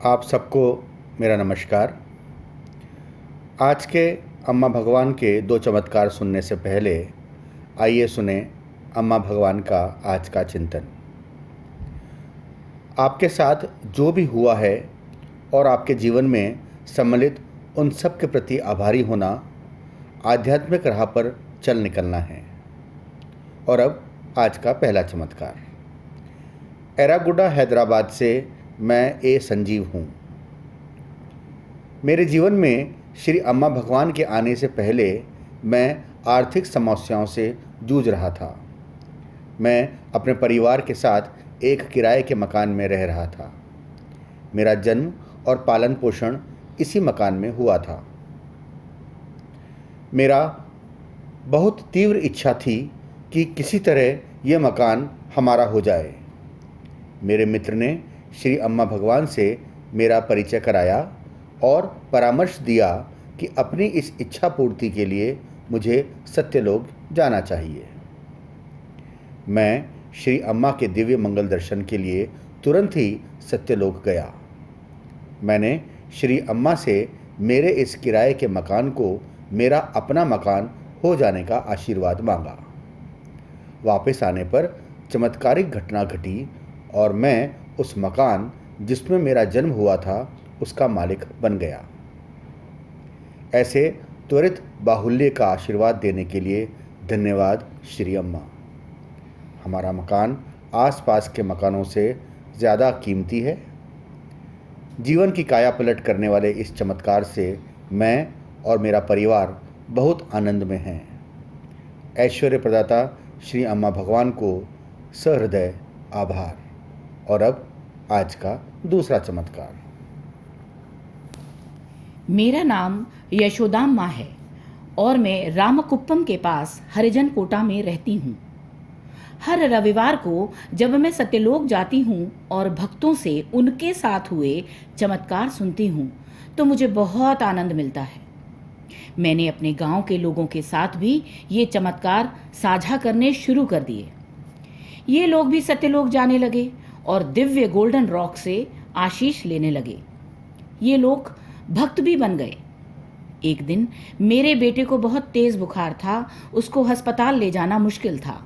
आप सबको मेरा नमस्कार। आज के अम्मा भगवान के दो चमत्कार सुनने से पहले आइए सुने अम्मा भगवान का आज का चिंतन। आपके साथ जो भी हुआ है और आपके जीवन में सम्मिलित उन सब के प्रति आभारी होना, आध्यात्मिक राह पर चल निकलना है। और अब आज का पहला चमत्कार। एरागुडा हैदराबाद से मैं ए संजीव हूँ। मेरे जीवन में श्री अम्मा भगवान के आने से पहले मैं आर्थिक समस्याओं से जूझ रहा था। मैं अपने परिवार के साथ एक किराए के मकान में रह रहा था। मेरा जन्म और पालन पोषण इसी मकान में हुआ था। मेरा बहुत तीव्र इच्छा थी कि किसी तरह यह मकान हमारा हो जाए। मेरे मित्र ने श्री अम्मा भगवान से मेरा परिचय कराया और परामर्श दिया कि अपनी इस इच्छा पूर्ति के लिए मुझे सत्यलोक जाना चाहिए। मैं श्री अम्मा के दिव्य मंगल दर्शन के लिए तुरंत ही सत्यलोक गया। मैंने श्री अम्मा से मेरे इस किराए के मकान को मेरा अपना मकान हो जाने का आशीर्वाद मांगा। वापस आने पर चमत्कारिक घटना घटी और मैं उस मकान जिसमें मेरा जन्म हुआ था उसका मालिक बन गया। ऐसे त्वरित बाहुल्य का आशीर्वाद देने के लिए धन्यवाद श्री अम्मा। हमारा मकान आसपास के मकानों से ज़्यादा कीमती है। जीवन की काया पलट करने वाले इस चमत्कार से मैं और मेरा परिवार बहुत आनंद में हैं। ऐश्वर्य प्रदाता श्री अम्मा भगवान को सहृदय आभार। और अब आज का दूसरा चमत्कार। मेरा नाम यशोदाम माँ है और मैं रामकुप्पम के पास हरिजन कोटा में रहती हूँ। हर रविवार को जब मैं सत्यलोक जाती हूँ और भक्तों से उनके साथ हुए चमत्कार सुनती हूँ तो मुझे बहुत आनंद मिलता है। मैंने अपने गांव के लोगों के साथ भी ये चमत्कार साझा करने शुरू कर दिए। ये लोग भी सत्यलोक जाने लगे और दिव्य गोल्डन रॉक से आशीष लेने लगे। ये लोग भक्त भी बन गए। एक दिन मेरे बेटे को बहुत तेज बुखार था, उसको अस्पताल ले जाना मुश्किल था।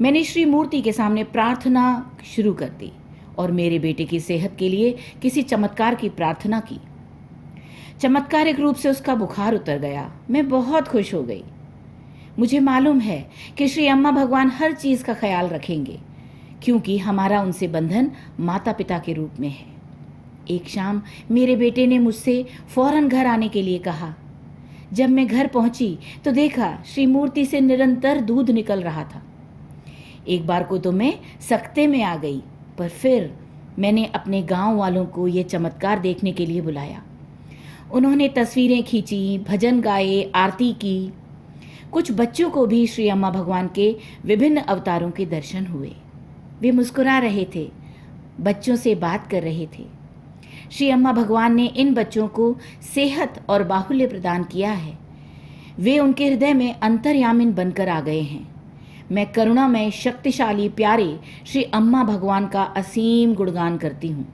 मैंने श्री मूर्ति के सामने प्रार्थना शुरू कर दी और मेरे बेटे की सेहत के लिए किसी चमत्कार की प्रार्थना की। चमत्कारिक रूप से उसका बुखार उतर गया। मैं बहुत खुश हो गई। मुझे मालूम है कि श्री अम्मा भगवान हर चीज का ख्याल रखेंगे क्योंकि हमारा उनसे बंधन माता पिता के रूप में है। एक शाम मेरे बेटे ने मुझसे फौरन घर आने के लिए कहा। जब मैं घर पहुंची तो देखा श्री मूर्ति से निरंतर दूध निकल रहा था। एक बार को तो मैं सकते में आ गई, पर फिर मैंने अपने गांव वालों को ये चमत्कार देखने के लिए बुलाया। उन्होंने तस्वीरें खींची, भजन गाए, आरती की। कुछ बच्चों को भी श्री अम्मा भगवान के विभिन्न अवतारों के दर्शन हुए। वे मुस्कुरा रहे थे, बच्चों से बात कर रहे थे। श्री अम्मा भगवान ने इन बच्चों को सेहत और बाहुल्य प्रदान किया है। वे उनके हृदय में अंतर्यामिन बनकर आ गए हैं। मैं करुणा में शक्तिशाली प्यारे श्री अम्मा भगवान का असीम गुणगान करती हूँ।